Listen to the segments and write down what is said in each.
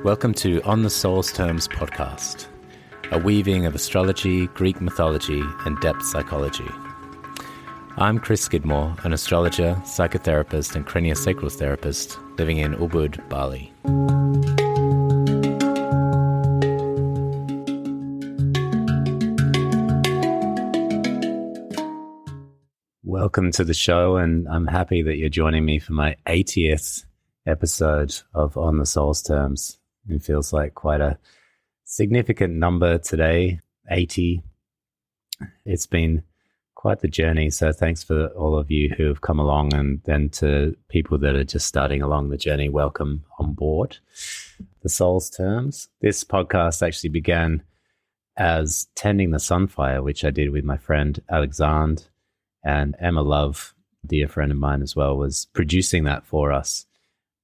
Welcome to On the Soul's Terms podcast, a weaving of astrology, Greek mythology, and depth psychology. I'm Chris Skidmore, an astrologer, psychotherapist, and craniosacral therapist living in Ubud, Bali. Welcome to the show, and I'm happy that you're joining me for my 80th episode of On the Soul's Terms. It feels like quite a significant number today, 80. It's been quite the journey, so thanks for all of you who have come along, and then to people that are just starting along the journey, welcome on board. The Soul's Terms. This podcast actually began as Tending the Sunfire, which I did with my friend Alexandre, and Emma Love, a dear friend of mine as well, was producing that for us.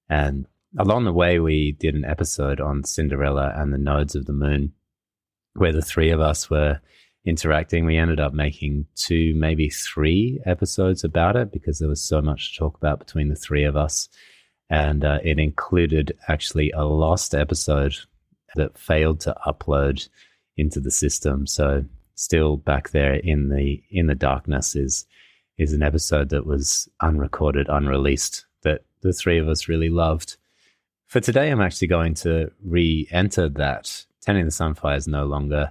And along the way, we did an episode on Cinderella and the nodes of the moon, where the three of us were interacting. We ended up making 2, maybe 3 episodes about it because there was so much to talk about between the three of us. And it included actually a lost episode that failed to upload into the system. So still back there in the darkness is an episode that was unrecorded, unreleased, that the three of us really loved. For today, I'm actually going to re-enter that. Tending the Sunfire is no longer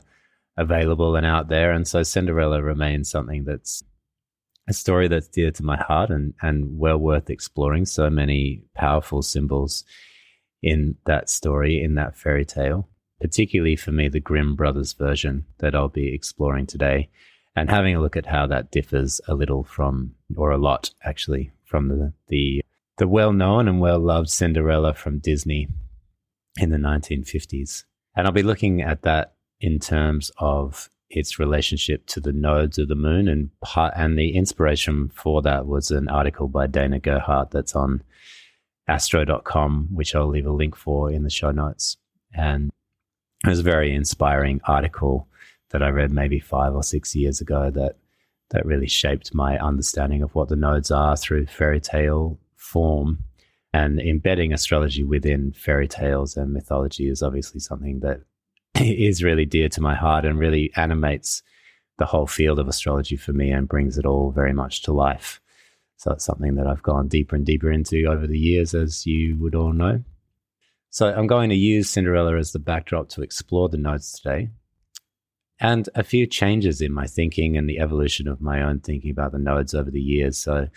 available and out there, and so Cinderella remains something that's a story that's dear to my heart and well worth exploring. So many powerful symbols in that story, in that fairy tale, particularly for me, the Grimm Brothers version that I'll be exploring today, and having a look at how that differs a little from, or a lot actually, from the well-known and well-loved Cinderella from Disney in the 1950s. And I'll be looking at that in terms of its relationship to the nodes of the moon, and the inspiration for that was an article by Dana Gerhardt that's on astro.com, which I'll leave a link for in the show notes. And it was a very inspiring article that I read maybe 5 or 6 years ago that really shaped my understanding of what the nodes are through fairy tale form. And embedding astrology within fairy tales and mythology is obviously something that is really dear to my heart and really animates the whole field of astrology for me and brings it all very much to life. So it's something that I've gone deeper and deeper into over the years, as you would all know. So I'm going to use Cinderella as the backdrop to explore the nodes today, and a few changes in my thinking and the evolution of my own thinking about the nodes over the years. So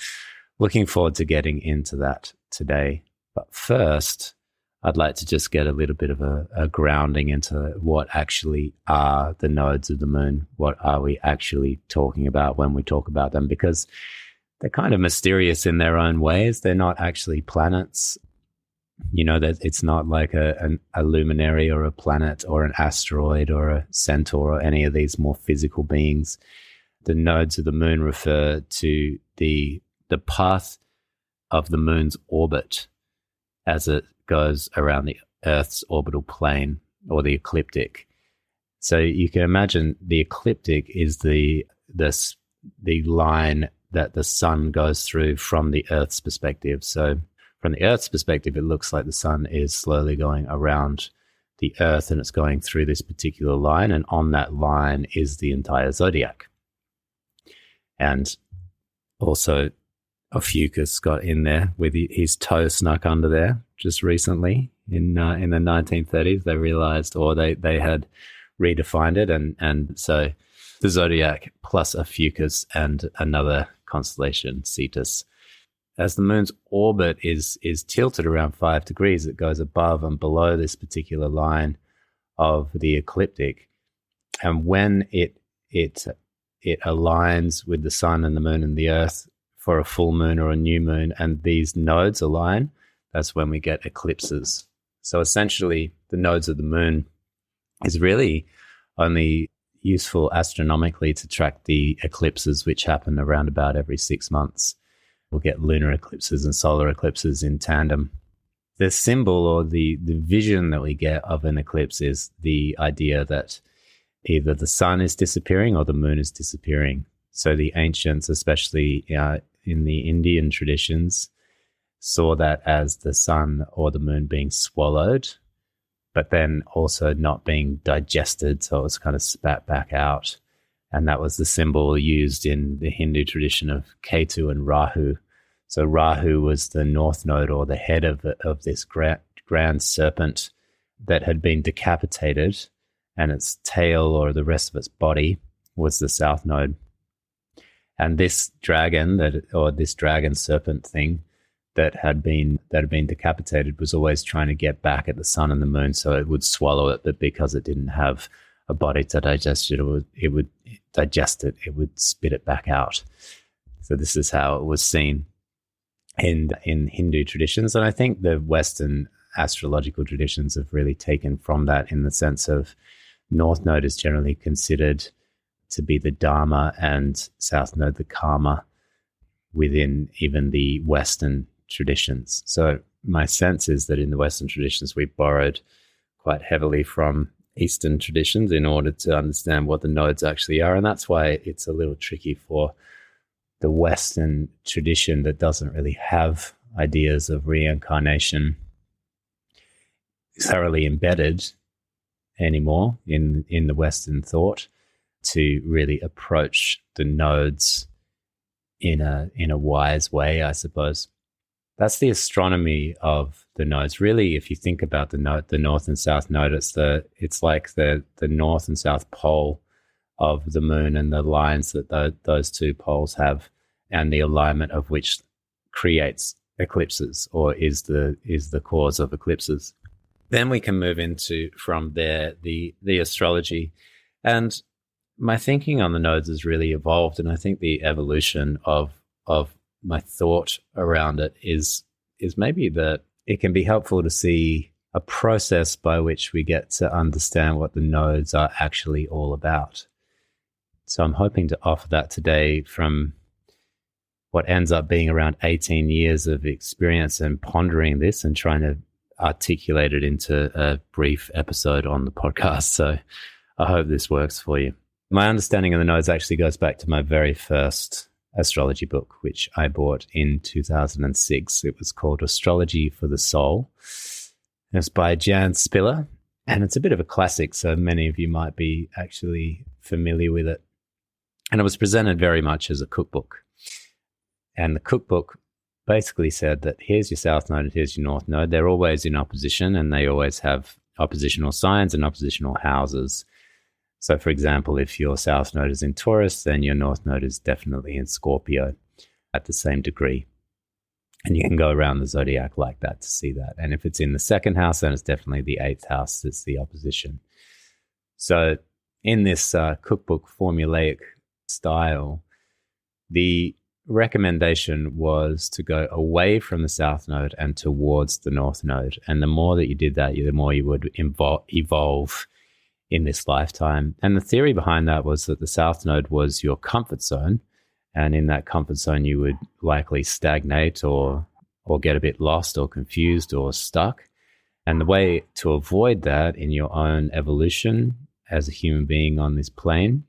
looking forward to getting into that today. But first, I'd like to just get a little bit of a grounding into what actually are the nodes of the moon. What are we actually talking about when we talk about them? Because they're kind of mysterious in their own ways. They're not actually planets. You know, that it's not like a luminary or a planet or an asteroid or a centaur or any of these more physical beings. The nodes of the moon refer to the path of the moon's orbit as it goes around the Earth's orbital plane, or the ecliptic. So you can imagine the ecliptic is the line that the sun goes through from the Earth's perspective. So from the Earth's perspective, it looks like the sun is slowly going around the Earth, and it's going through this particular line, and on that line is the entire zodiac. And also, Ophiuchus got in there with his toe snuck under there just recently in the 1930s. They realized, or they had redefined it, and so the zodiac plus Ophiuchus and another constellation, Cetus. As the moon's orbit is tilted around 5 degrees, it goes above and below this particular line of the ecliptic, and when it aligns with the sun and the moon and the Earth for a full moon or a new moon, and these nodes align, that's when we get eclipses. So essentially, the nodes of the moon is really only useful astronomically to track the eclipses, which happen around about every 6 months. We'll get lunar eclipses and solar eclipses in tandem. The symbol or the vision that we get of an eclipse is the idea that either the sun is disappearing or the moon is disappearing. So the ancients, especially in the Indian traditions, saw that as the sun or the moon being swallowed but then also not being digested, so it was kind of spat back out. And that was the symbol used in the Hindu tradition of Ketu and Rahu. So Rahu was the north node, or the head of this grand serpent that had been decapitated, and its tail, or the rest of its body, was the south node. And this dragon this dragon serpent thing that had been decapitated was always trying to get back at the sun and the moon, so it would swallow it, but because it didn't have a body to digest it, it would digest it, it would spit it back out. So this is how it was seen in Hindu traditions. And I think the Western astrological traditions have really taken from that, in the sense of North Node is generally considered to be the Dharma and South Node the Karma within even the Western traditions. So my sense is that in the Western traditions, we borrowed quite heavily from Eastern traditions in order to understand what the nodes actually are. And that's why it's a little tricky for the Western tradition that doesn't really have ideas of reincarnation thoroughly embedded anymore in the Western thought, to really approach the nodes in a wise way, I suppose. That's the astronomy of the nodes. Really, if you think about the north and south node, it's like the north and south pole of the moon, and the lines that those two poles have, and the alignment of which creates eclipses, or is the cause of eclipses. Then we can move into, from there, the astrology. And my thinking on the nodes has really evolved, and I think the evolution of my thought around it is maybe that it can be helpful to see a process by which we get to understand what the nodes are actually all about. So I'm hoping to offer that today from what ends up being around 18 years of experience and pondering this and trying to articulate it into a brief episode on the podcast. So I hope this works for you. My understanding of the nodes actually goes back to my very first astrology book, which I bought in 2006. It was called Astrology for the Soul. It's by Jan Spiller, and it's a bit of a classic, so many of you might be actually familiar with it. And it was presented very much as a cookbook. And the cookbook basically said that here's your south node and here's your north node. They're always in opposition, and they always have oppositional signs and oppositional houses. So, for example, if your south node is in Taurus, then your north node is definitely in Scorpio at the same degree. And you can go around the zodiac like that to see that. And if it's in the second house, then it's definitely the eighth house that's the opposition. So in this cookbook formulaic style, the recommendation was to go away from the south node and towards the north node. And the more that you did that, the more you would evolve in this lifetime. And the theory behind that was that the south node was your comfort zone, and in that comfort zone you would likely stagnate or get a bit lost or confused or stuck. And the way to avoid that in your own evolution as a human being on this plane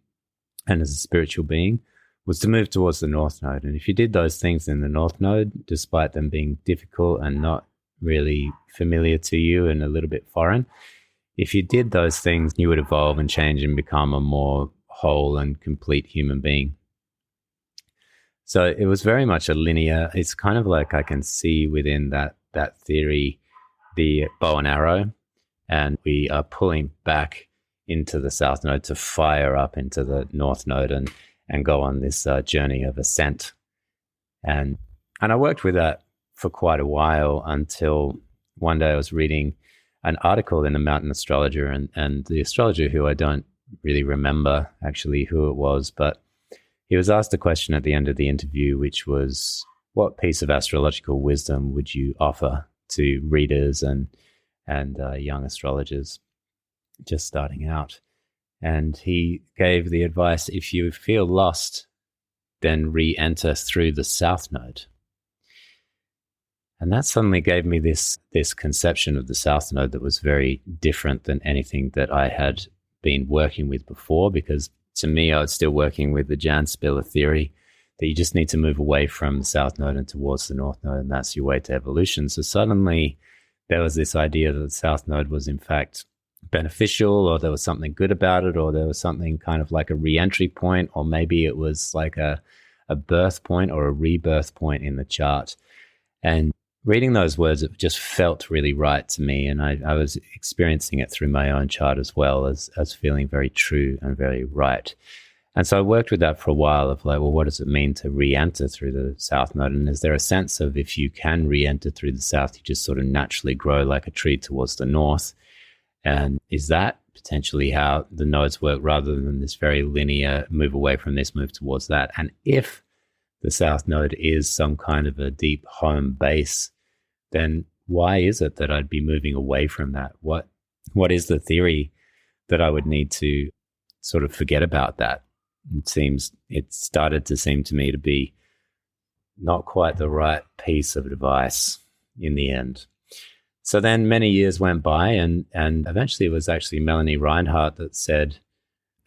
and as a spiritual being was to move towards the north node. And if you did those things in the north node, despite them being difficult and not really familiar to you and a little bit foreign, if you did those things, you would evolve and change and become a more whole and complete human being. So it was very much a linear, it's kind of like I can see within that theory the bow and arrow, and we are pulling back into the south node to fire up into the north node and go on this journey of ascent. And I worked with that for quite a while until one day I was reading an article in the Mountain Astrologer, and the astrologer, who I don't really remember actually who it was, but he was asked a question at the end of the interview, which was, what piece of astrological wisdom would you offer to readers and young astrologers just starting out? And he gave the advice, if you feel lost, then re-enter through the south node. And that suddenly gave me this conception of the south node that was very different than anything that I had been working with before, because to me, I was still working with the Jan Spiller theory that you just need to move away from the south node and towards the north node, and that's your way to evolution. So suddenly there was this idea that the South Node was in fact beneficial, or there was something good about it, or there was something kind of like a re-entry point, or maybe it was like a birth point or a rebirth point in the chart. And reading those words, it just felt really right to me. And I was experiencing it through my own chart as well, as feeling very true and very right. And so I worked with that for a while of like, well, what does it mean to re-enter through the South Node? And is there a sense of if you can re-enter through the South, you just sort of naturally grow like a tree towards the North? And is that potentially how the nodes work rather than this very linear move away from this, move towards that? And if the South Node is some kind of a deep home base, then why is it that I'd be moving away from that? What is the theory that I would need to sort of forget about that? It started to seem to me to be not quite the right piece of advice in the end. So then many years went by, and eventually it was actually Melanie Reinhardt that said,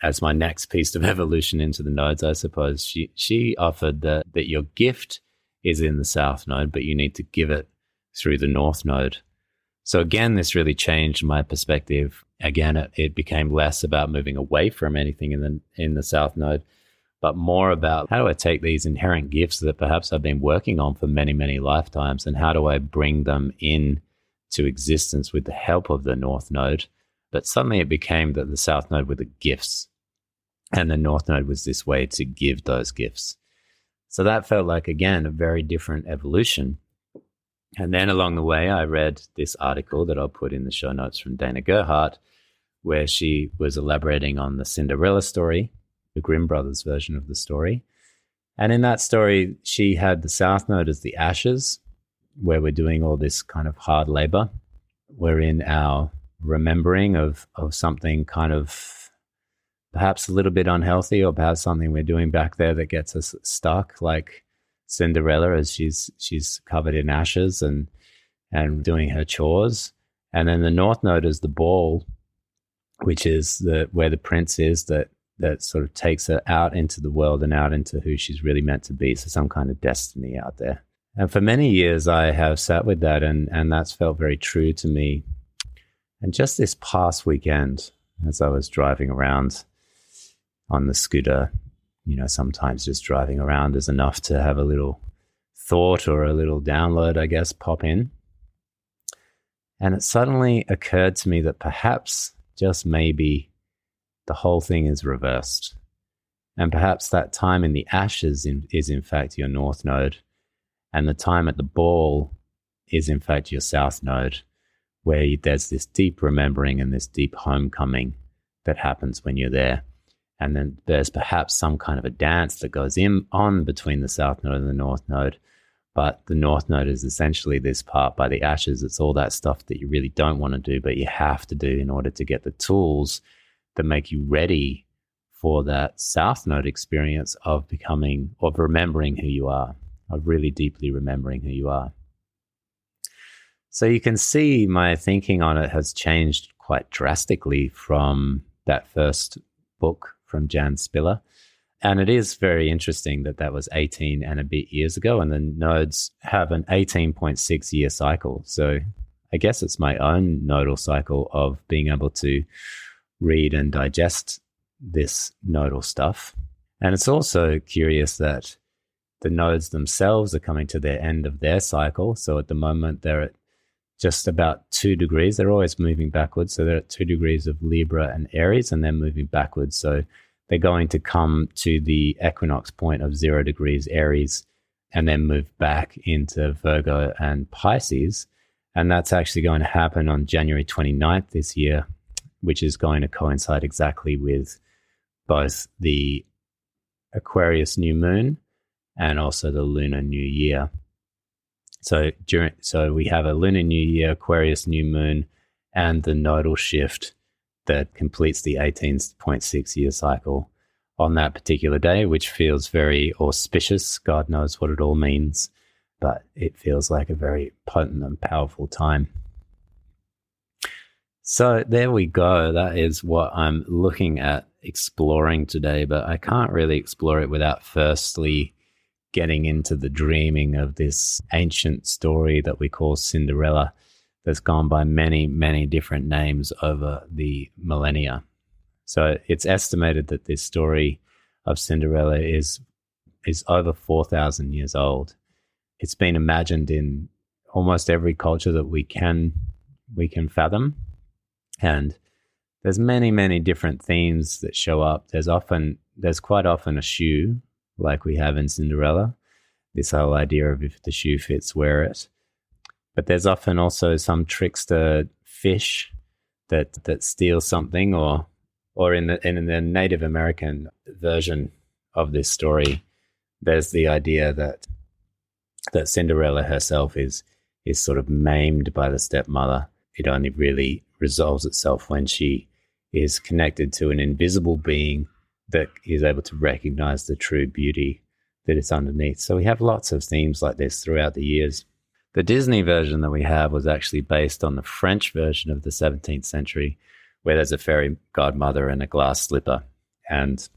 as my next piece of evolution into the nodes, I suppose, she offered that your gift is in the South Node, but you need to give it through the North Node. So again, this really changed my perspective. Again, it became less about moving away from anything in the South Node, but more about how do I take these inherent gifts that perhaps I've been working on for many, many lifetimes, and how do I bring them in to existence with the help of the North Node. But suddenly it became that the South Node were the gifts, and the North Node was this way to give those gifts. So that felt like, again, a very different evolution. And then along the way, I read this article that I'll put in the show notes from Dana Gerhardt, where she was elaborating on the Cinderella story, the Grimm Brothers version of the story. And in that story, she had the South Node as the ashes, where we're doing all this kind of hard labor. We're in our remembering of something kind of perhaps a little bit unhealthy, or perhaps something we're doing back there that gets us stuck, like Cinderella as she's covered in ashes and doing her chores. And then the North Node is the ball, which is where the prince is, that sort of takes her out into the world and out into who she's really meant to be. So some kind of destiny out there. And for many years, I have sat with that, and that's felt very true to me. And just this past weekend, as I was driving around on the scooter, sometimes just driving around is enough to have a little thought or a little download, I guess, pop in. And it suddenly occurred to me that perhaps, just maybe, the whole thing is reversed. And perhaps that time in the ashes is in fact your North Node. And the time at the ball is in fact your South Node, where there's this deep remembering and this deep homecoming that happens when you're there. And then there's perhaps some kind of a dance that goes on between the South Node and the North Node. But the North Node is essentially this part by the ashes. It's all that stuff that you really don't want to do, but you have to do in order to get the tools that make you ready for that South Node experience of remembering who you are, of really deeply remembering who you are. So you can see my thinking on it has changed quite drastically from that first book from Jan Spiller. And it is very interesting that was 18 and a bit years ago, and the nodes have an 18.6 year cycle. So I guess it's my own nodal cycle of being able to read and digest this nodal stuff. And it's also curious that the nodes themselves are coming to their end of their cycle. So at the moment, they're at just about 2 degrees. They're always moving backwards. So they're at 2 degrees of Libra and Aries, and then moving backwards. So they're going to come to the equinox point of 0 degrees Aries and then move back into Virgo and Pisces. And that's actually going to happen on January 29th this year, which is going to coincide exactly with both the Aquarius new moon and also the lunar new year. So we have a lunar new year, Aquarius new moon, and the nodal shift that completes the 18.6 year cycle on that particular day, which feels very auspicious. God knows what it all means, but it feels like a very potent and powerful time. So there we go. That is what I'm looking at exploring today, but I can't really explore it without firstly getting into the dreaming of this ancient story that we call Cinderella, that's gone by many, many different names over the millennia. So it's estimated that this story of Cinderella is over 4,000 years old. It's been imagined in almost every culture that we can fathom. And there's many, many different themes that show up. There's quite often a shoe, like we have in Cinderella, this whole idea of if the shoe fits, wear it. But there's often also some trickster fish that steals something, or in the Native American version of this story, there's the idea that Cinderella herself is sort of maimed by the stepmother. It only really resolves itself when she is connected to an invisible being that is able to recognize the true beauty that is underneath. So we have lots of themes like this throughout the years. The Disney version that we have was actually based on the French version of the 17th century, where there's a fairy godmother and a glass slipper. And,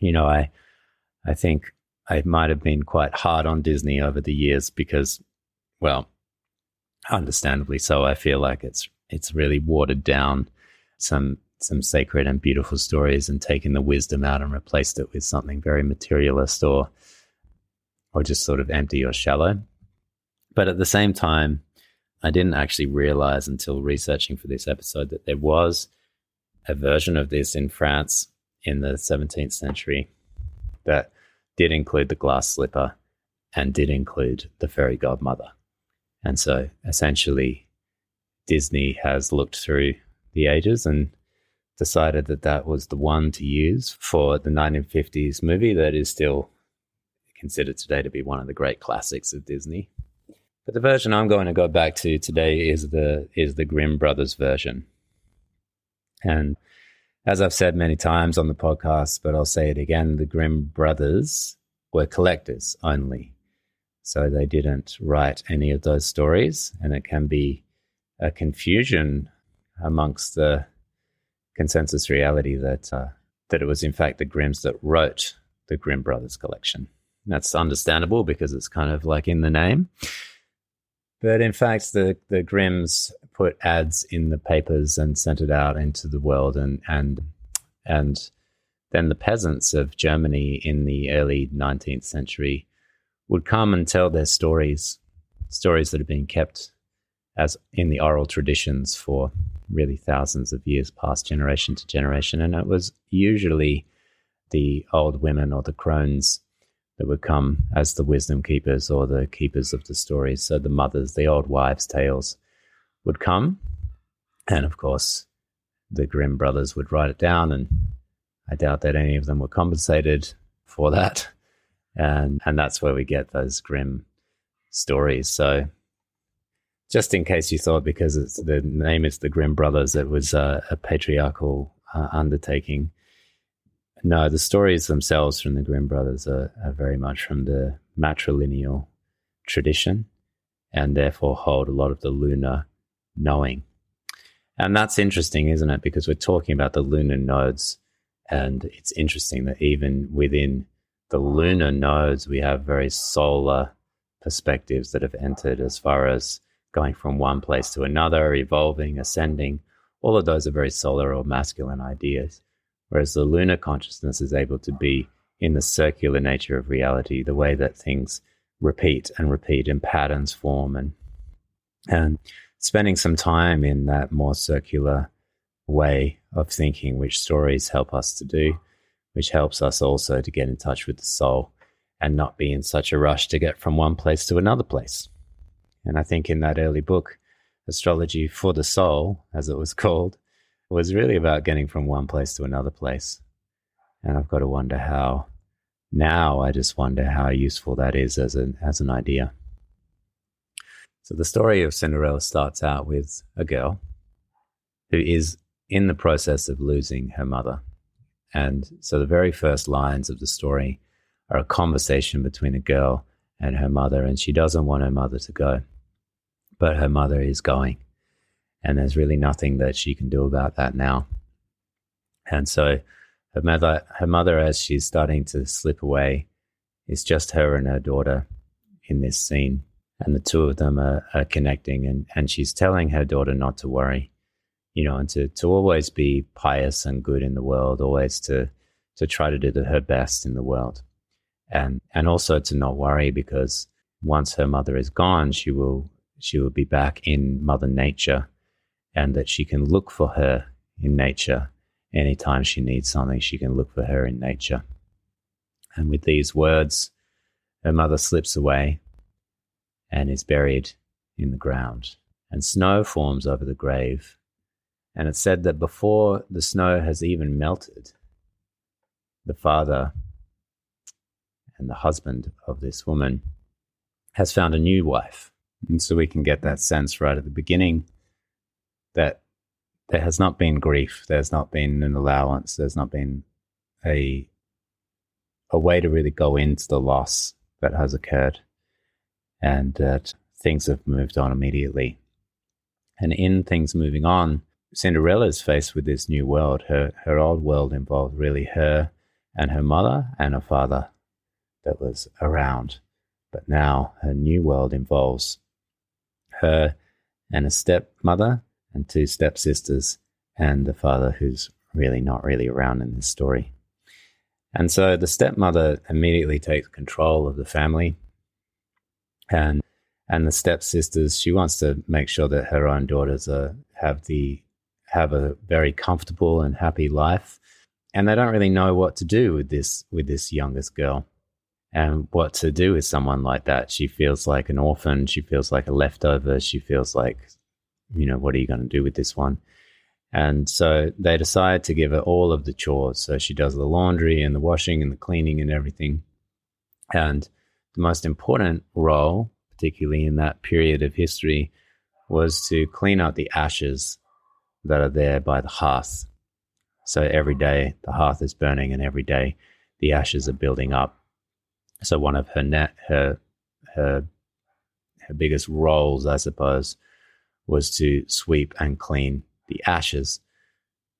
I think I might have been quite hard on Disney over the years because, well, understandably so. I feel like it's really watered down some sacred and beautiful stories and taken the wisdom out and replaced it with something very materialist or just sort of empty or shallow. But at the same time, I didn't actually realize until researching for this episode that there was a version of this in France in the 17th century that did include the glass slipper and did include the fairy godmother. And so essentially Disney has looked through the ages and decided that was the one to use for the 1950s movie that is still considered today to be one of the great classics of Disney. But the version I'm going to go back to today is the Grimm Brothers version. And as I've said many times on the podcast, but I'll say it again, the Grimm Brothers were collectors only. So they didn't write any of those stories, and it can be a confusion amongst the consensus reality that it was in fact the Grimms that wrote the Grimm Brothers collection. And that's understandable because it's kind of like in the name. But in fact, the Grimms put ads in the papers and sent it out into the world, and then the peasants of Germany in the early 19th century would come and tell their stories that had been kept as in the oral traditions for really thousands of years, passed generation to generation. And it was usually the old women or the crones that would come as the wisdom keepers or the keepers of the stories. So the mothers, the old wives' tales would come. And of course, the Grimm brothers would write it down, and I doubt that any of them were compensated for that. And that's where we get those Grimm stories. So just in case you thought because the name is the Grimm Brothers, it was a patriarchal undertaking. No, the stories themselves from the Grimm Brothers are very much from the matrilineal tradition and therefore hold a lot of the lunar knowing. And that's interesting, isn't it? Because we're talking about the lunar nodes, and it's interesting that even within the lunar nodes, we have very solar perspectives that have entered as far as going from one place to another, evolving, ascending. All of those are very solar or masculine ideas. Whereas the lunar consciousness is able to be in the circular nature of reality, the way that things repeat and patterns form, and spending some time in that more circular way of thinking, which stories help us to do, which helps us also to get in touch with the soul and not be in such a rush to get from one place to another place. And I think in that early book, Astrology for the Soul, as it was called, was really about getting from one place to another place. And I've got to wonder I just wonder how useful that is as an idea. So the story of Cinderella starts out with a girl who is in the process of losing her mother. And so the very first lines of the story are a conversation between a girl and her mother, and she doesn't want her mother to go, but her mother is going. And there's really nothing that she can do about that now. And so her mother, as she's starting to slip away, is just her and her daughter in this scene. And the two of them are connecting, and she's telling her daughter not to worry, and to always be pious and good in the world, always to try to do her best in the world. And also to not worry, because once her mother is gone, she will be back in Mother Nature, and that she can look for her in nature. Anytime she needs something, she can look for her in nature. And with these words, her mother slips away and is buried in the ground. And snow forms over the grave. And it's said that before the snow has even melted, the father and the husband of this woman has found a new wife. And so we can get that sense right at the beginning that there has not been grief, there's not been an allowance, there's not been a way to really go into the loss that has occurred, and that things have moved on immediately. And in things moving on, Cinderella is faced with this new world. Her old world involved really her and her mother and her father that was around. But now her new world involves her and a stepmother and two stepsisters and the father who's really not really around in this story. And so the stepmother immediately takes control of the family, and the stepsisters, she wants to make sure that her own daughters have a very comfortable and happy life, and they don't really know what to do with this youngest girl, and what to do with someone like that. She feels like an orphan. She feels like a leftover. She feels like, what are you going to do with this one? And so they decide to give her all of the chores. So she does the laundry and the washing and the cleaning and everything. And the most important role, particularly in that period of history, was to clean up the ashes that are there by the hearth. So every day the hearth is burning, and every day the ashes are building up. So one of her biggest roles, I suppose, was to sweep and clean the ashes,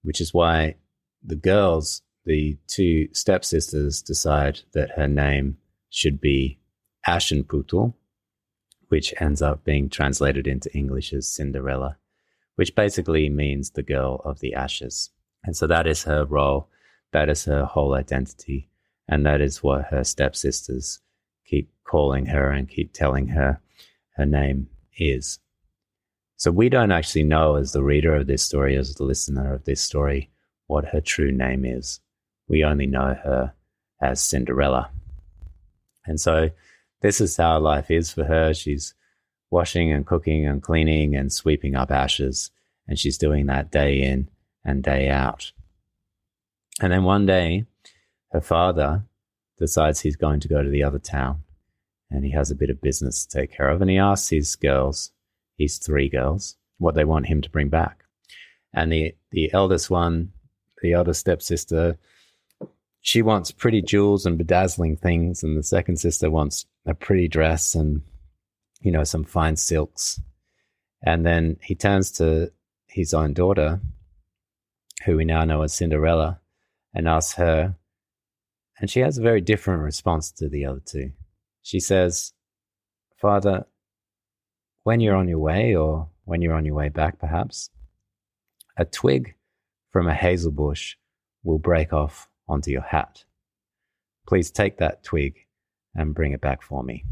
which is why the girls, the two stepsisters, decide that her name should be Aschenputtel, which ends up being translated into English as Cinderella, which basically means the girl of the ashes. And so that is her role, that is her whole identity, and that is what her stepsisters keep calling her and keep telling her her name is. So we don't actually know, as the reader of this story, as the listener of this story, what her true name is. We only know her as Cinderella. And so this is how life is for her. She's washing and cooking and cleaning and sweeping up ashes, and she's doing that day in and day out. And then one day, her father decides he's going to go to the other town, and he has a bit of business to take care of, and he asks his girls, his three girls, what they want him to bring back. And the eldest one, the eldest stepsister, she wants pretty jewels and bedazzling things, and the second sister wants a pretty dress and, some fine silks. And then he turns to his own daughter, who we now know as Cinderella, and asks her, and she has a very different response to the other two. She says, "Father, when you're on your way, or when you're on your way back perhaps, a twig from a hazel bush will break off onto your hat. Please take that twig and bring it back for me."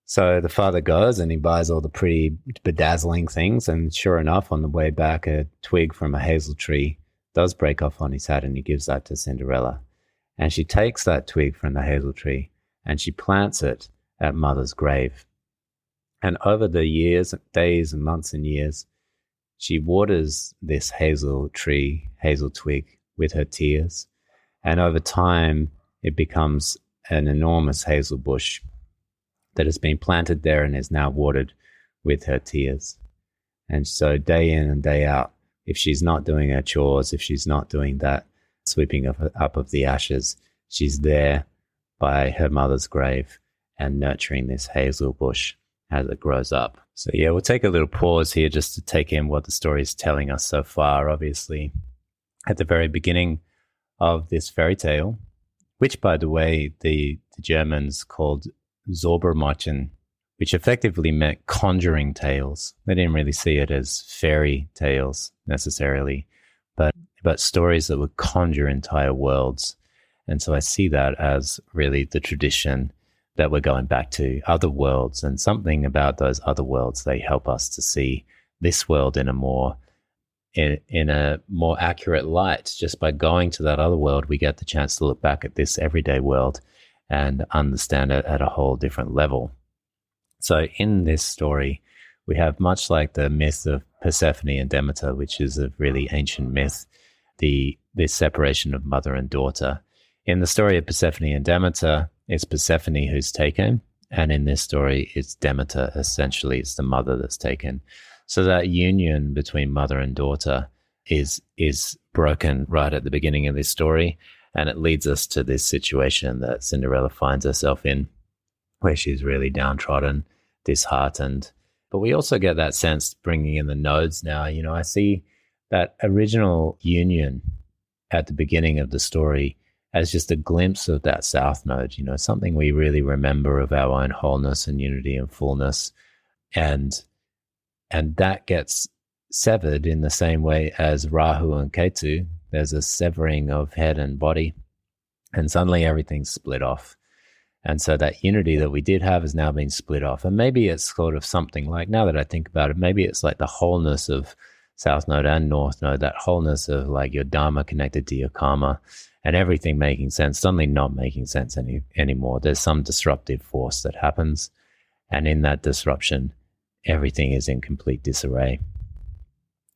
So the father goes and he buys all the pretty bedazzling things, and sure enough, on the way back, a twig from a hazel tree does break off on his hat, and he gives that to Cinderella. And she takes that twig from the hazel tree and she plants it at mother's grave. And over the years, days and months and years, she waters this hazel tree, hazel twig, with her tears. And over time, it becomes an enormous hazel bush that has been planted there and is now watered with her tears. And so day in and day out, if she's not doing her chores, if she's not doing that sweeping up of the ashes, she's there by her mother's grave and nurturing this hazel bush as it grows up. So yeah, we'll take a little pause here just to take in what the story is telling us so far. Obviously, at the very beginning of this fairy tale, which, by the way, the Germans called Zaubermärchen, which effectively meant conjuring tales. They didn't really see it as fairy tales necessarily, but stories that would conjure entire worlds. And so I see that as really the tradition that we're going back to, other worlds, and something about those other worlds, they help us to see this world in a more accurate light. Just by going to that other world, we get the chance to look back at this everyday world and understand it at a whole different level. So in this story, we have, much like the myth of Persephone and Demeter, which is a really ancient myth, this separation of mother and daughter. In the story of Persephone and Demeter, it's Persephone who's taken, and in this story, it's Demeter. Essentially, it's the mother that's taken. So that union between mother and daughter is broken right at the beginning of this story, and it leads us to this situation that Cinderella finds herself in, where she's really downtrodden, disheartened. But we also get that sense, bringing in the nodes now. I see that original union at the beginning of the story as just a glimpse of that south node, something we really remember of our own wholeness and unity and fullness. And that gets severed in the same way as Rahu and Ketu. There's a severing of head and body, and suddenly everything's split off. And so that unity that we did have has now been split off. And maybe it's sort of something like, now that I think about it, maybe it's like the wholeness of South Node and North Node, that wholeness of like your Dharma connected to your karma and everything making sense, suddenly not making sense anymore. There's some disruptive force that happens. And in that disruption, everything is in complete disarray.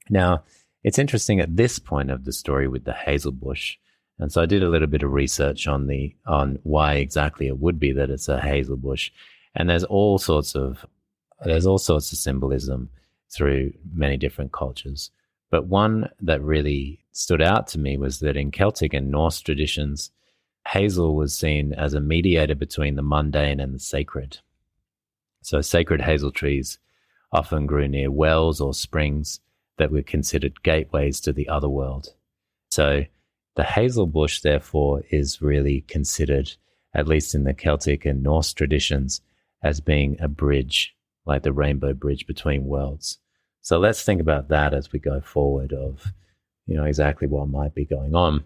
Now, it's interesting at this point of the story with the hazel bush. And so I did a little bit of research on why exactly it would be that it's a hazel bush. And there's all sorts of symbolism through many different cultures. But one that really stood out to me was that in Celtic and Norse traditions, hazel was seen as a mediator between the mundane and the sacred. So sacred hazel trees often grew near wells or springs that were considered gateways to the other world. So the hazel bush, therefore, is really considered, at least in the Celtic and Norse traditions, as being a bridge, like the rainbow bridge between worlds. So let's think about that as we go forward of, exactly what might be going on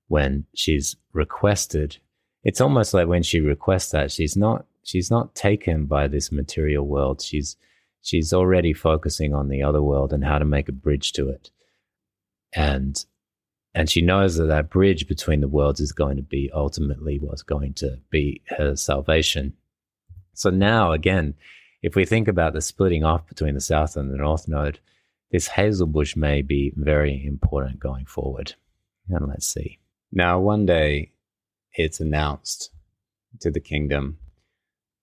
when she's requested. It's almost like when she requests that, she's not taken by this material world. She's already focusing on the other world and how to make a bridge to it. And she knows that bridge between the worlds is going to be ultimately what's going to be her salvation. So now, again, if we think about the splitting off between the South and the North Node, this hazel bush may be very important going forward. And let's see. Now, one day, it's announced to the kingdom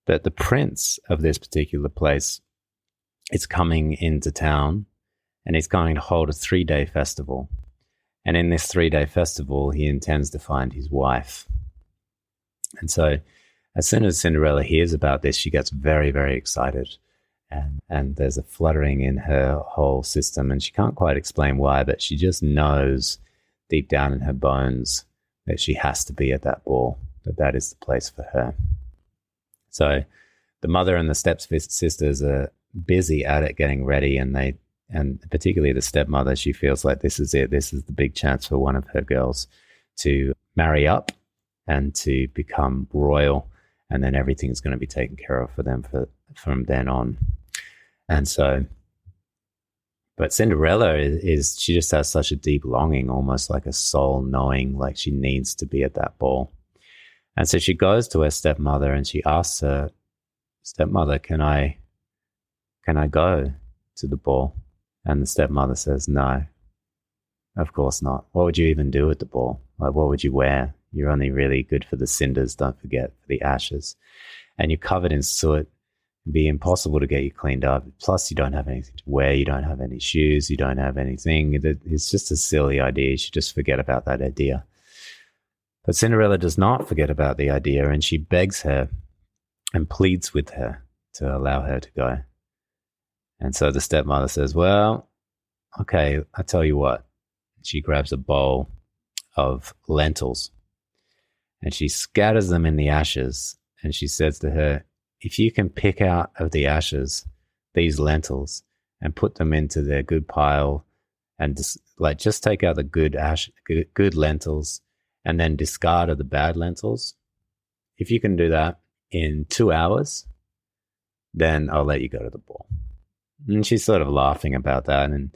that the prince of this particular place is coming into town, and he's going to hold a 3-day festival. And in this 3-day festival, he intends to find his wife. And so as soon as Cinderella hears about this, she gets very, very excited. And there's a fluttering in her whole system, and she can't quite explain why, but she just knows deep down in her bones that she has to be at that ball, that is the place for her. So the mother and the stepsisters are busy at it, getting ready, and particularly the stepmother, she feels like this is it. This is the big chance for one of her girls to marry up and to become royal, and then everything's going to be taken care of for them from then on. And so, but Cinderella she just has such a deep longing, almost like a soul knowing, like she needs to be at that ball. And so she goes to her stepmother and she asks her, "Stepmother, can I go to the ball?" And the stepmother says, "No, of course not. What would you even do at the ball? Like, what would you wear? You're only really good for the cinders, don't forget, for the ashes. And you're covered in soot. It'd be impossible to get you cleaned up. Plus, you don't have anything to wear. You don't have any shoes. You don't have anything. It's just a silly idea. You should just forget about that idea." But Cinderella does not forget about the idea, and she begs her and pleads with her to allow her to go. And so the stepmother says, "Well, okay, I tell you what." She grabs a bowl of lentils and she scatters them in the ashes, and she says to her, if you can pick out of the ashes these lentils and put them into their good pile and just take out the good lentils and then discard of the bad lentils, if you can do that in 2 hours, then I'll let you go to the ball. And she's sort of laughing about that. And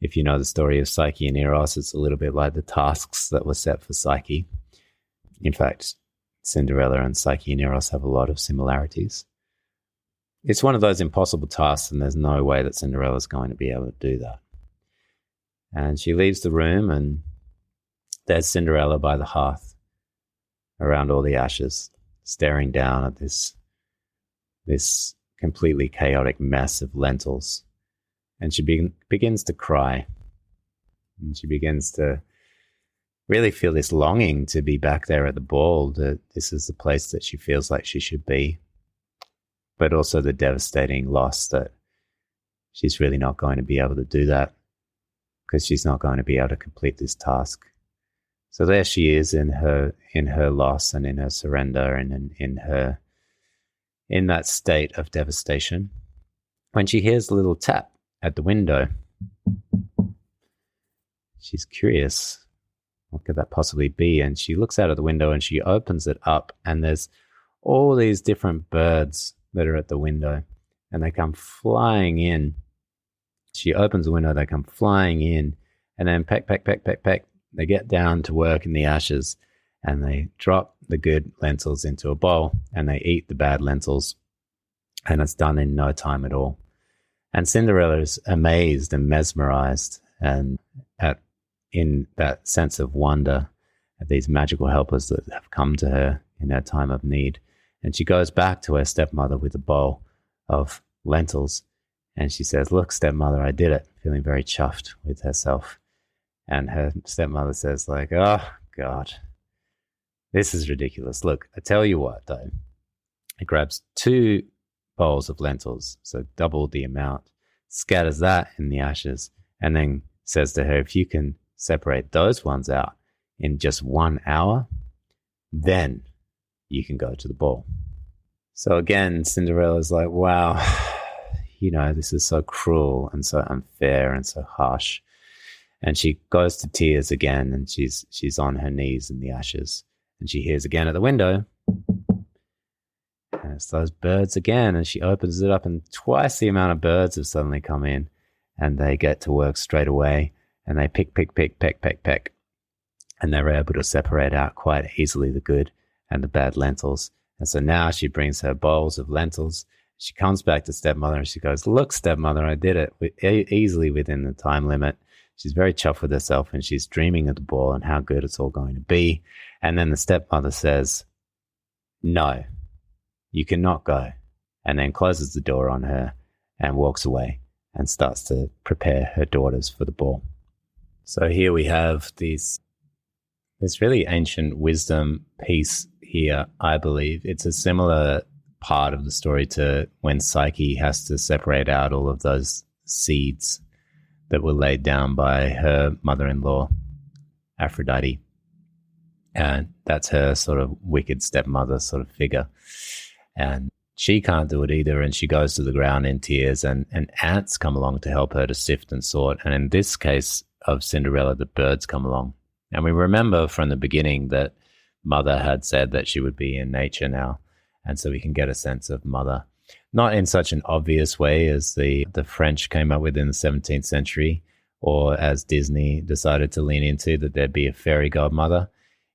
if you know the story of Psyche and Eros, it's a little bit like the tasks that were set for Psyche. In fact, Cinderella and Psyche and Eros have a lot of similarities. It's one of those impossible tasks, and there's no way that Cinderella's going to be able to do that. And she leaves the room, and there's Cinderella by the hearth around all the ashes, staring down at this completely chaotic mess of lentils. And she begins to cry. And she begins to really feel this longing to be back there at the ball, that this is the place that she feels like she should be. But also the devastating loss that she's really not going to be able to do that because she's not going to be able to complete this task. So there she is in her loss and in her surrender and in that state of devastation, when she hears a little tap at the window. She's curious. What could that possibly be? And she looks out of the window and she opens it up, and there's all these different birds that are at the window, and they come flying in. She opens the window, they come flying in, and then peck, peck, peck, peck, peck. They get down to work in the ashes, and they drop the good lentils into a bowl, and they eat the bad lentils, and it's done in no time at all. And Cinderella is amazed and mesmerized, and in that sense of wonder at these magical helpers that have come to her in her time of need. And she goes back to her stepmother with a bowl of lentils, and she says, "Look, stepmother, I did it," feeling very chuffed with herself. And her stepmother says, like, "Oh, God, this is ridiculous. Look, I tell you what, though." It grabs 2 bowls of lentils, so double the amount, scatters that in the ashes, and then says to her, "If you can separate those ones out in just 1 hour, then you can go to the ball." So again, Cinderella's like, wow, this is so cruel and so unfair and so harsh. And she goes to tears again, and she's on her knees in the ashes, and she hears again at the window, and it's those birds again, and she opens it up, and twice the amount of birds have suddenly come in, and they get to work straight away, and they pick, peck, and they're able to separate out quite easily the good and the bad lentils. And so now she brings her bowls of lentils. She comes back to stepmother, and she goes, "Look, stepmother, I did it easily within the time limit." She's very chuffed with herself, and she's dreaming of the ball and how good it's all going to be. And then the stepmother says, "No, you cannot go," and then closes the door on her and walks away and starts to prepare her daughters for the ball. So here we have this really ancient wisdom piece here, I believe. It's a similar part of the story to when Psyche has to separate out all of those seeds that were laid down by her mother-in-law, Aphrodite. And that's her sort of wicked stepmother sort of figure. And she can't do it either, and she goes to the ground in tears, and ants come along to help her to sift and sort. And in this case of Cinderella, the birds come along. And we remember from the beginning that Mother had said that she would be in nature now. And so we can get a sense of Mother, not in such an obvious way as the French came up with in the 17th century, or as Disney decided to lean into, that there'd be a fairy godmother.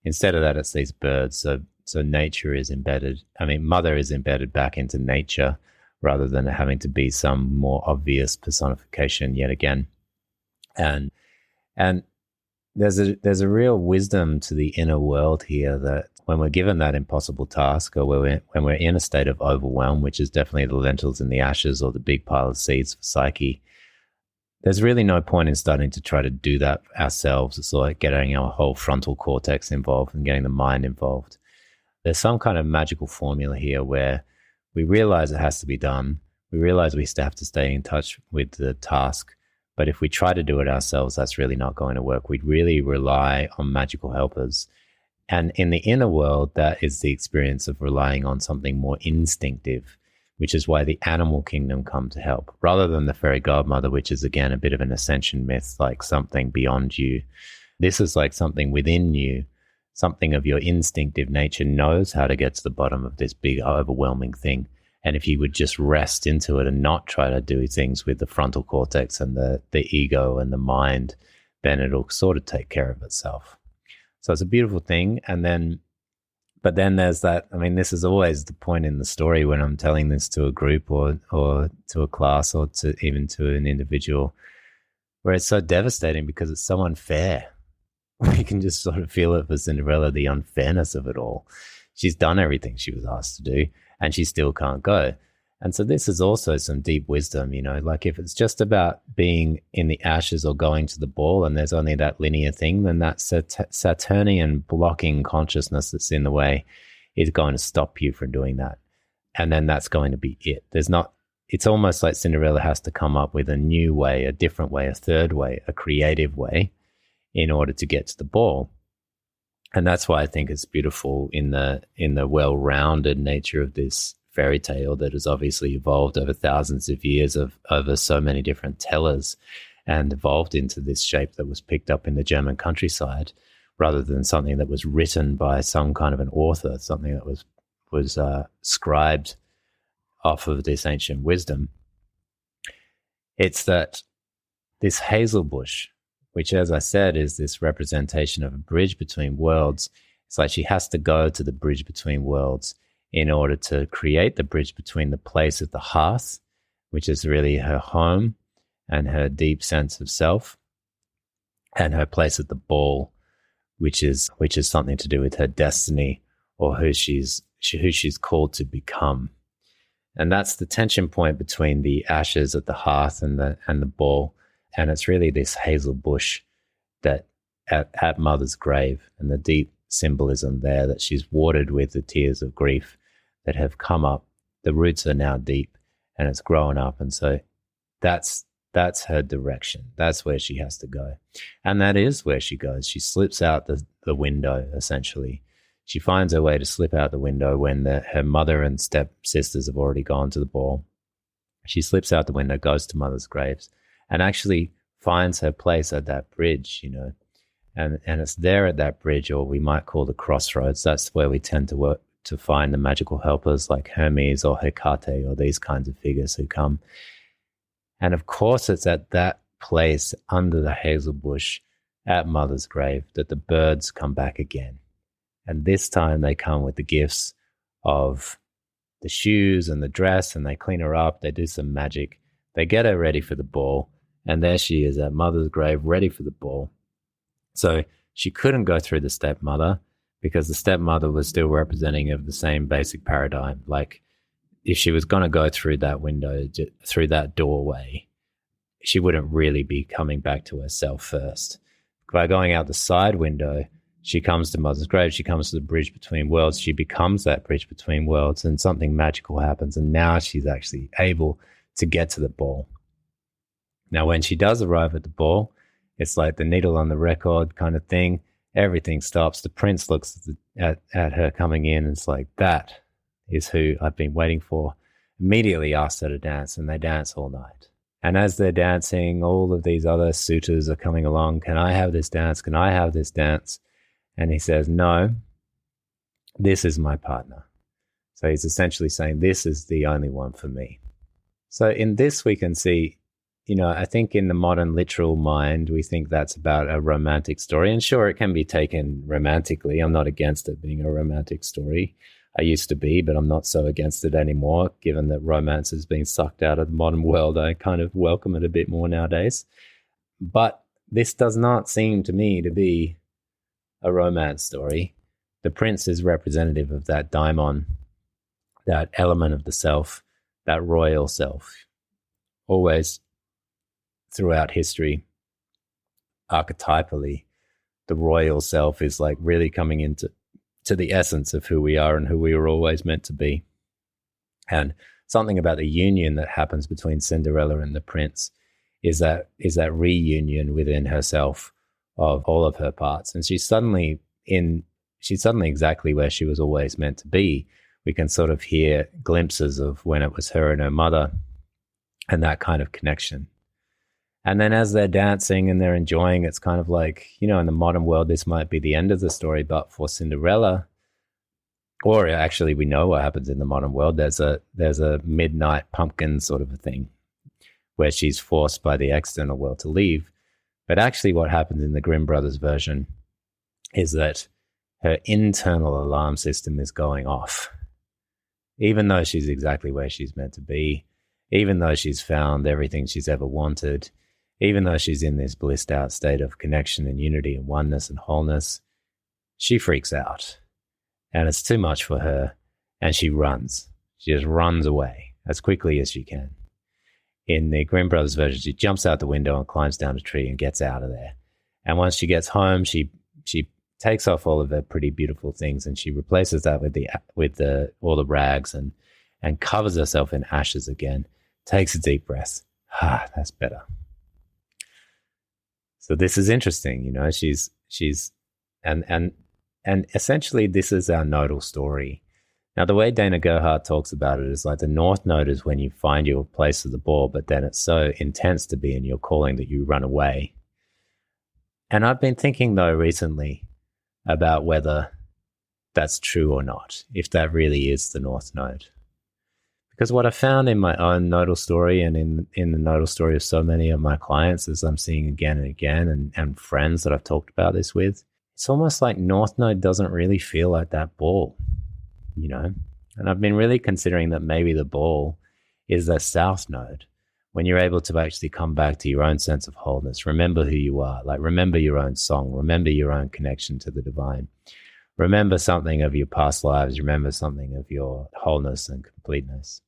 Instead of that, it's these birds. So nature is embedded. Mother is embedded back into nature rather than having to be some more obvious personification yet again. And there's a real wisdom to the inner world here, that when we're given that impossible task, or when we're in a state of overwhelm, which is definitely the lentils in the ashes or the big pile of seeds for Psyche, there's really no point in starting to try to do that ourselves. It's like getting our whole frontal cortex involved and getting the mind involved. There's some kind of magical formula here where we realize it has to be done. We realize we have to stay in touch with the task. But if we try to do it ourselves, that's really not going to work. We'd really rely on magical helpers. And in the inner world, that is the experience of relying on something more instinctive. which is why the animal kingdom come to help, rather than the fairy godmother, which is again a bit of an ascension myth, like something beyond you. This is like something within you, something of your instinctive nature knows how to get to the bottom of this big, overwhelming thing. And if you would just rest into it and not try to do things with the frontal cortex and the ego and the mind, then it'll sort of take care of itself. So it's a beautiful thing. But then there's that, I mean, this is always the point in the story when I'm telling this to a group or to a class or to even to an individual, where it's so devastating because it's so unfair. We can just sort of feel it for Cinderella, the unfairness of it all. She's done everything she was asked to do and she still can't go. And so this is also some deep wisdom, you know, like if it's just about being in the ashes or going to the ball and there's only that linear thing, then that Saturnian blocking consciousness that's in the way is going to stop you from doing that. And then that's going to be it. It's almost like Cinderella has to come up with a new way, a different way, a third way, a creative way in order to get to the ball. And that's why I think it's beautiful in the well-rounded nature of this fairy tale that has obviously evolved over thousands of years over so many different tellers and evolved into this shape that was picked up in the German countryside rather than something that was written by some kind of an author, something that was scribed off of this ancient wisdom. It's that this hazel bush, which, as I said, is this representation of a bridge between worlds. It's like she has to go to the bridge between worlds in order to create the bridge between the place of the hearth, which is really her home and her deep sense of self, and her place at the ball, which is something to do with her destiny or who she's called to become. And that's the tension point between the ashes at the hearth and the ball. And it's really this hazel bush that at Mother's grave, and the deep symbolism there that she's watered with the tears of grief that have come up. The roots are now deep and it's grown up. And so that's her direction. That's where she has to go. And that is where she goes. She slips out the window, essentially. She finds her way to slip out the window when her mother and stepsisters have already gone to the ball. She slips out the window, goes to Mother's graves, and actually finds her place at that bridge, you know. And it's there at that bridge, or we might call the crossroads. That's where we tend to find the magical helpers like Hermes or Hecate or these kinds of figures who come. And of course, it's at that place under the hazel bush at Mother's grave that the birds come back again. And this time they come with the gifts of the shoes and the dress, and they clean her up. They do some magic. They get her ready for the ball. And there she is at Mother's grave, ready for the ball. So she couldn't go through the stepmother because the stepmother was still representing of the same basic paradigm. Like if she was going to go through that window, through that doorway, she wouldn't really be coming back to herself first. By going out the side window, she comes to Mother's grave, she comes to the bridge between worlds, she becomes that bridge between worlds, and something magical happens, and now she's actually able to get to the ball. Now, when she does arrive at the ball, it's like the needle on the record kind of thing. Everything stops. The prince looks at her coming in, and it's like, that is who I've been waiting for. Immediately asks her to dance, and they dance all night. And as they're dancing, all of these other suitors are coming along. Can I have this dance? Can I have this dance? And he says, no, this is my partner. So he's essentially saying, this is the only one for me. So in this we can see, you know, I think in the modern literal mind, we think that's about a romantic story. And sure, it can be taken romantically. I'm not against it being a romantic story. I used to be, but I'm not so against it anymore. Given that romance is being sucked out of the modern world, I kind of welcome it a bit more nowadays. But this does not seem to me to be a romance story. The prince is representative of that daimon, that element of the self, that royal self. Always throughout history, archetypally, the royal self is like really coming into the essence of who we are and who we were always meant to be. And something about the union that happens between Cinderella and the prince is that reunion within herself of all of her parts. And she's suddenly exactly where she was always meant to be, we can sort of hear glimpses of when it was her and her mother and that kind of connection. And then as they're dancing and they're enjoying, it's kind of like, in the modern world, this might be the end of the story, but for Cinderella, or actually we know what happens in the modern world, there's a midnight pumpkin sort of a thing where she's forced by the external world to leave. But actually what happens in the Grimm Brothers version is that her internal alarm system is going off. Even though she's exactly where she's meant to be, even though she's found everything she's ever wanted, even though she's in this blissed out state of connection and unity and oneness and wholeness, she freaks out. And it's too much for her. And she runs. She just runs away as quickly as she can. In the Grimm Brothers version, she jumps out the window and climbs down a tree and gets out of there. And once she gets home, she takes off all of her pretty beautiful things and she replaces that with all the rags and covers herself in ashes again. Takes a deep breath. That's better. So this is interesting, she's and essentially this is our nodal story. Now, the way Dana Gerhardt talks about it is like the north node is when you find your place of the ball, but then it's so intense to be in your calling that you run away. And I've been thinking, though, recently about whether that's true or not, if that really is the north node. Because what I found in my own nodal story and in the nodal story of so many of my clients, as I'm seeing again and again, and friends that I've talked about this with, it's almost like north node doesn't really feel like that ball. And I've been really considering that maybe the ball is that south node, when you're able to actually come back to your own sense of wholeness, remember who you are, like remember your own song, remember your own connection to the divine, remember something of your past lives, remember something of your wholeness and completeness.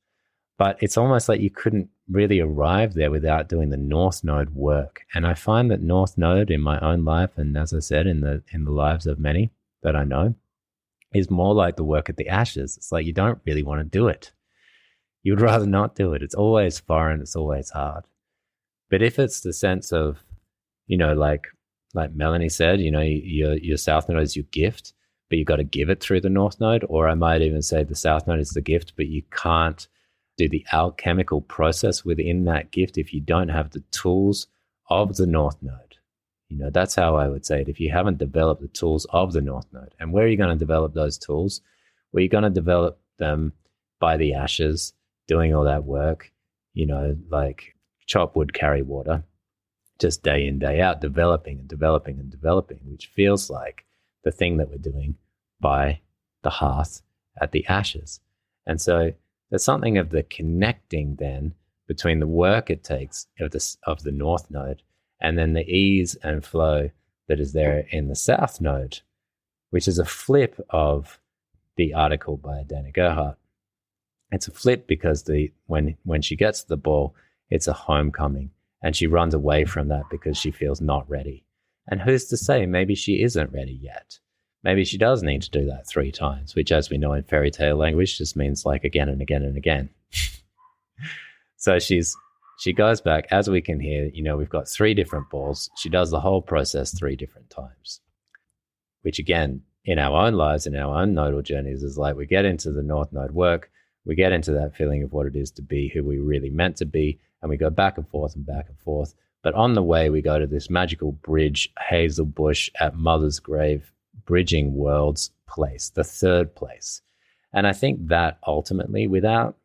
But it's almost like you couldn't really arrive there without doing the north node work. And I find that north node in my own life, and as I said, in the lives of many that I know, is more like the work at the ashes. It's like you don't really want to do it. You'd rather not do it. It's always foreign. It's always hard. But if it's the sense of, like Melanie said, your south node is your gift, but you've got to give it through the north node. Or I might even say the south node is the gift, but you can't do the alchemical process within that gift if you don't have the tools of the north node. That's how I would say it. If you haven't developed the tools of the north node, and where are you going to develop those tools? Well, you're going to develop them by the ashes, doing all that work, like chop wood, carry water, just day in, day out, developing and developing and developing, which feels like the thing that we're doing by the hearth at the ashes. And so there's something of the connecting then between the work it takes of the north node and then the ease and flow that is there in the south node, which is a flip of the article by Dana Gerhardt. It's a flip because when she gets to the ball, it's a homecoming, and she runs away from that because she feels not ready. And who's to say, maybe she isn't ready yet. Maybe she does need to do that 3 times, which, as we know in fairy tale language, just means like again and again and again. So she goes back, as we can hear, we've got 3 different balls. She does the whole process 3 different times, which again, in our own lives, in our own nodal journeys, is like we get into the north node work, we get into that feeling of what it is to be who we really meant to be, and we go back and forth and back and forth. But on the way, we go to this magical bridge, hazel bush at Mother's grave, bridging worlds place, the 3rd place. And I think that ultimately, without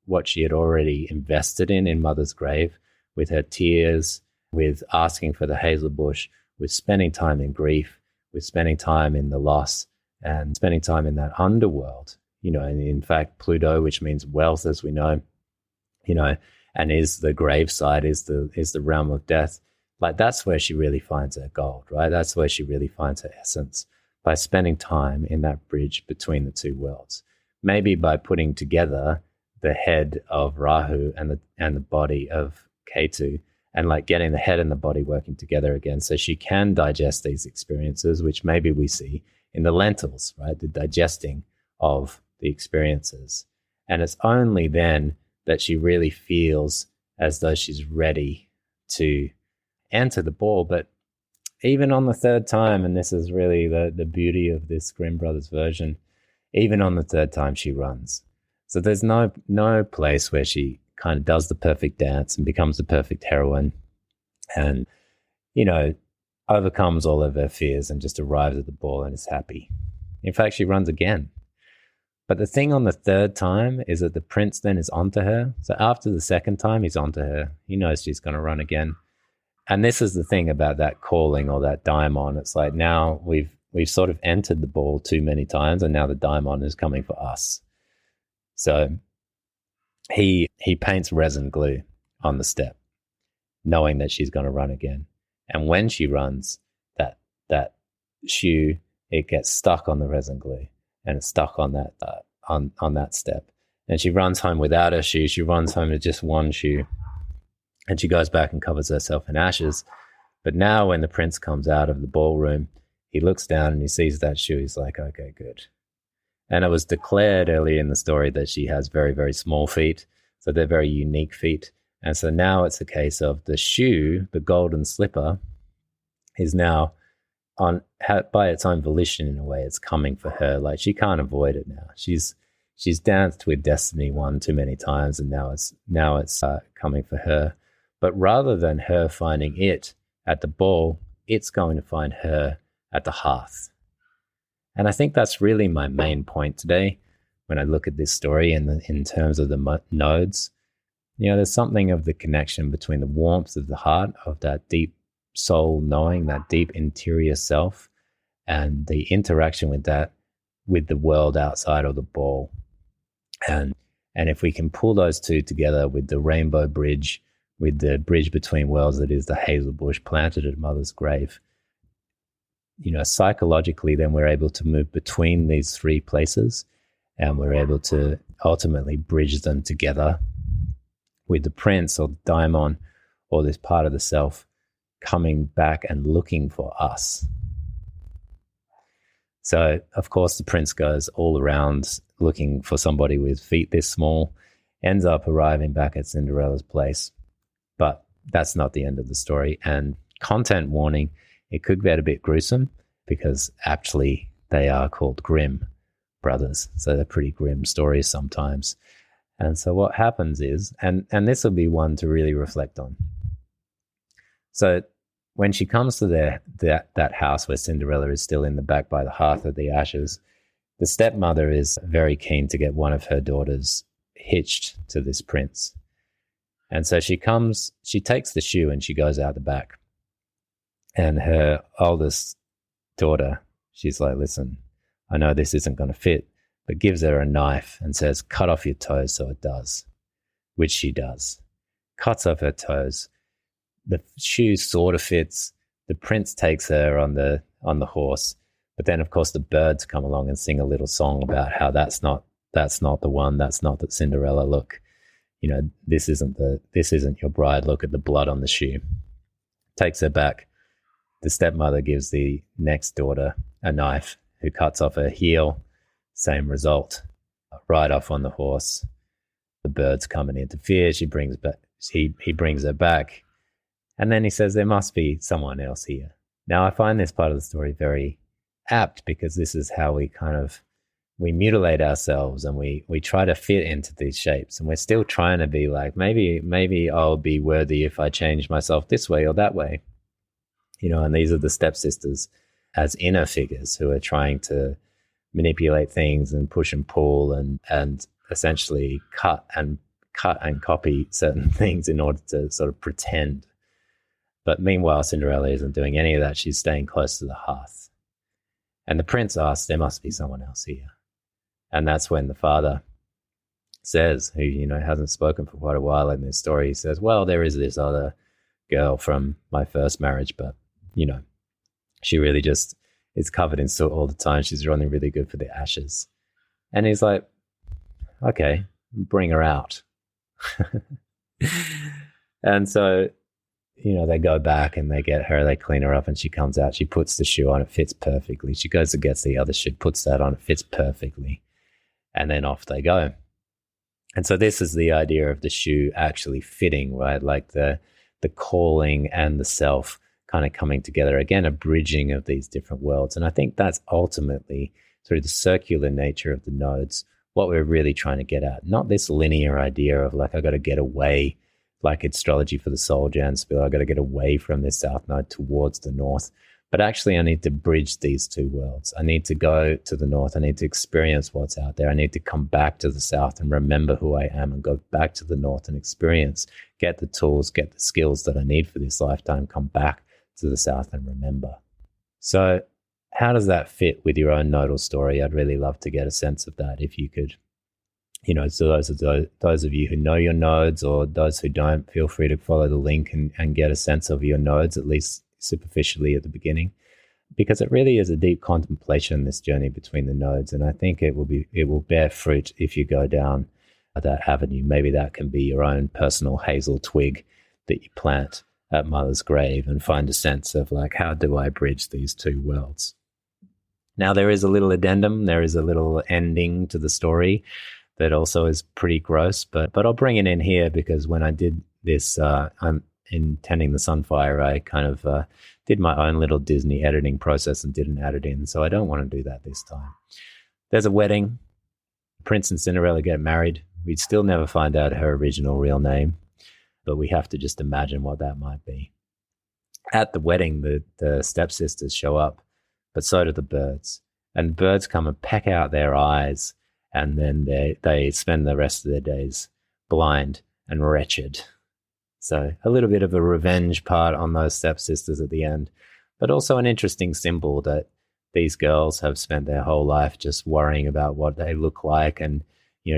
what she had already invested in Mother's grave, with her tears, with asking for the hazel bush, with spending time in grief, with spending time in the loss, and spending time in that underworld, and in fact, Pluto, which means wealth, as we know, and is the graveside, is the realm of death. Like that's where she really finds her gold, right? That's where she really finds her essence, by spending time in that bridge between the 2 worlds. Maybe by putting together the head of Rahu and the body of Ketu, and like getting the head and the body working together again, so she can digest these experiences, which maybe we see in the lentils, right? The digesting of the experiences. And it's only then that she really feels as though she's ready to enter the ball. But even on the 3rd time, and this is really the beauty of this Grimm Brothers version, even on the third time she runs. So there's no place where she kind of does the perfect dance and becomes the perfect heroine and, overcomes all of her fears and just arrives at the ball and is happy. In fact, she runs again. But the thing on the third time is that the prince then is onto her. So after the second time, he's onto her. He knows she's going to run again. And this is the thing about that calling or that daimon. It's like now we've sort of entered the ball too many times, and now the daimon is coming for us. So he paints resin glue on the step, knowing that she's going to run again. And when she runs, that shoe, it gets stuck on the resin glue, and it's stuck on that on that step. And she runs home without her shoe. She runs home with just one shoe, and she goes back and covers herself in ashes. But now when the prince comes out of the ballroom, he looks down and he sees that shoe. He's like, okay, good. And it was declared earlier in the story that she has very, very small feet. So they're very unique feet. And so now it's a case of the shoe, the golden slipper, is now by its own volition in a way. It's coming for her. Like she can't avoid it now. She's danced with destiny one too many times, and now it's coming for her. But rather than her finding it at the ball, it's going to find her at the hearth. And I think that's really my main point today when I look at this story in terms of the nodes. There's something of the connection between the warmth of the heart, of that deep soul knowing, that deep interior self, and the interaction with that, with the world outside of the ball. And if we can pull those two together with the rainbow bridge, with the bridge between worlds that is the hazel bush planted at mother's grave, psychologically, then we're able to move between these three places, and we're able to ultimately bridge them together with the prince or the daimon or this part of the self coming back and looking for us. So, of course, the prince goes all around looking for somebody with feet this small, ends up arriving back at Cinderella's place. But that's not the end of the story. And content warning, it could get a bit gruesome because actually they are called Grimm Brothers. So they're pretty grim stories sometimes. And so what happens is, and this will be one to really reflect on. So when she comes to that house where Cinderella is still in the back by the hearth of the ashes, the stepmother is very keen to get one of her daughters hitched to this prince. And so she takes the shoe and she goes out the back. And her oldest daughter, she's like, listen, I know this isn't going to fit, but gives her a knife and says, cut off your toes so it does, which she does. Cuts off her toes. The shoe sort of fits. The prince takes her on the horse. But then, of course, the birds come along and sing a little song about how that's not the one. That's not the Cinderella. Look, this isn't your bride. Look at the blood on the shoe. Takes her back. The stepmother gives the next daughter a knife, who cuts off her heel. Same result. Right off on the horse. The birds come and interfere. He brings her back. And then he says, there must be someone else here. Now, I find this part of the story very apt because this is how we mutilate ourselves and we try to fit into these shapes. And we're still trying to be like, maybe I'll be worthy if I change myself this way or that way. And these are the stepsisters as inner figures who are trying to manipulate things and push and pull and essentially cut and copy certain things in order to sort of pretend. But meanwhile, Cinderella isn't doing any of that. She's staying close to the hearth. And the prince asks, there must be someone else here. And that's when the father says, who, hasn't spoken for quite a while in this story, he says, well, there is this other girl from my first marriage, but, she really just is covered in soot all the time. She's running really good for the ashes. And he's like, okay, bring her out. And so, they go back and they get her, they clean her up, and she comes out. She puts the shoe on, it fits perfectly. She goes and gets the other shoe, puts that on, it fits perfectly. And then off they go. And so this is the idea of the shoe actually fitting, right? Like the calling and the self kind of coming together. Again, a bridging of these different worlds. And I think that's ultimately through the circular nature of the nodes, what we're really trying to get at. Not this linear idea of like, I got to get away, like astrology for the soul, Jan Spiel, I got to get away from this south node towards the north. But actually, I need to bridge these two worlds. I need to go to the north. I need to experience what's out there. I need to come back to the south and remember who I am and go back to the north and experience, get the tools, get the skills that I need for this lifetime, come back to the south and remember. So how does that fit with your own nodal story? I'd really love to get a sense of that if you could. So those of you who know your nodes, or those who don't, feel free to follow the link and get a sense of your nodes, at least superficially at the beginning, because it really is a deep contemplation, this journey between the nodes. And I think it will bear fruit if you go down that avenue. Maybe that can be your own personal hazel twig that you plant at Mother's grave and find a sense of like, how do I bridge these two worlds? Now, there is a little addendum, there is a little ending to the story that also is pretty gross, but I'll bring it in here because when I did this, I'm in Tending the Sunfire, I kind of did my own little Disney editing process and didn't add it in, so I don't want to do that this time. There's a wedding. Prince and Cinderella get married. We'd still never find out her original real name, but we have to just imagine what that might be. At the wedding, the stepsisters show up, but so do the birds. And birds come and peck out their eyes, and then they spend the rest of their days blind and wretched. So a little bit of a revenge part on those stepsisters at the end, but also an interesting symbol that these girls have spent their whole life just worrying about what they look like and,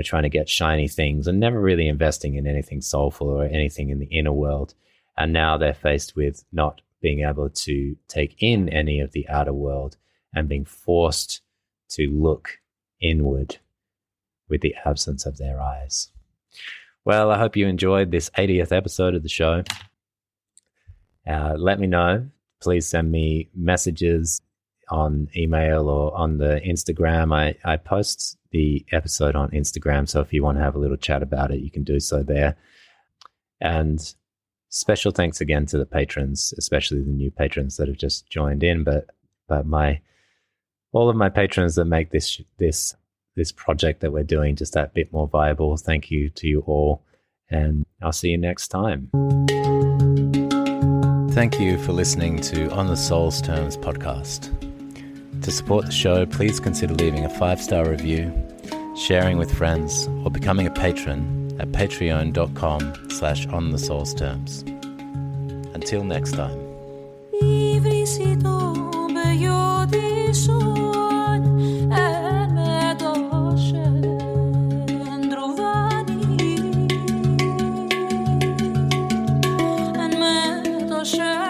trying to get shiny things and never really investing in anything soulful or anything in the inner world. And now they're faced with not being able to take in any of the outer world and being forced to look inward with the absence of their eyes. Well, I hope you enjoyed this 80th episode of the show. Let me know. Please send me messages on email or on the Instagram. I post the episode on Instagram, so if you want to have a little chat about it, you can do so there. And special thanks again to the patrons, especially the new patrons that have just joined in, but all of my patrons that make this project that we're doing just that bit more viable. Thank you to you all, and I'll see you next time. Thank you for listening to On the Soul's Terms podcast. To support the show, please consider leaving a 5-star review, sharing with friends, or becoming a patron at patreon.com/onthesoulsterms. Until next time. Sure.